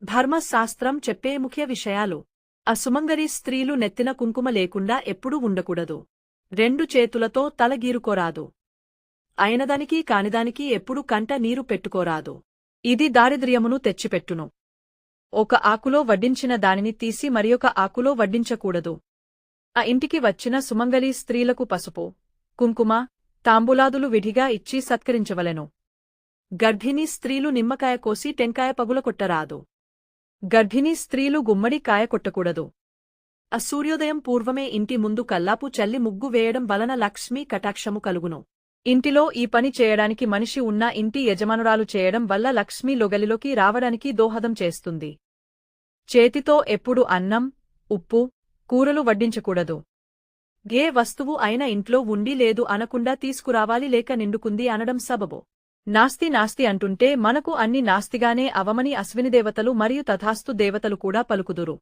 ధర్మశాస్త్రం చెప్పే ముఖ్య విషయాలు. అసుమంగరి స్త్రీలు నెత్తిన కుంకుమ లేకుండా ఎప్పుడూ ఉండకూడదు. 2 చేతులతో తల గీరుకోరాదు. అయినదానికి కానిదానికి ఎప్పుడు కంట నీరు పెట్టుకోరాదు. ఇది దారిద్ర్యమును తెచ్చిపెట్టును. ఒక ఆకులో వడ్డించిన దానిని తీసి మరియొక ఆకులో వడ్డించకూడదు. ఆ ఇంటికి వచ్చిన సుమంగళీ స్త్రీలకు పసుపు, కుంకుమ, తాంబూలాదులు విధిగా ఇచ్చి సత్కరించవలెను. గర్భిణీ స్త్రీలు నిమ్మకాయ కోసి టెంకాయ పగులకొట్టరాదు. గర్భిణీ స్త్రీలు గుమ్మడి కాయ కొట్టకూడదు. సూర్యోదయం పూర్వమే ఇంటి ముందు కల్లాపు చల్లి ముగ్గు వేయడం వలన లక్ష్మీ కటాక్షము కలుగును. ఇంటిలో ఈ పని చేయడానికి మనిషి ఉన్నా ఇంటి యజమానురాలు చేయడం వల్ల లక్ష్మీ లొగలిలోకి రావడానికి దోహదం చేస్తుంది. చేతితో ఎప్పుడు అన్నం, ఉప్పు, కూరలు వడ్డించకూడదు. ఏ వస్తువు అయినా ఇంట్లో ఉండి లేదు అనకుండా తీసుకురావాలి, లేక నిండుకుంది అనడం సబబు. నాస్తి నాస్తి అంటుంటే మనకు అన్ని నాస్తిగానే అవమని అశ్వినిదేవతలు మరియు తథాస్తు దేవతలు కూడా పలుకుదురు.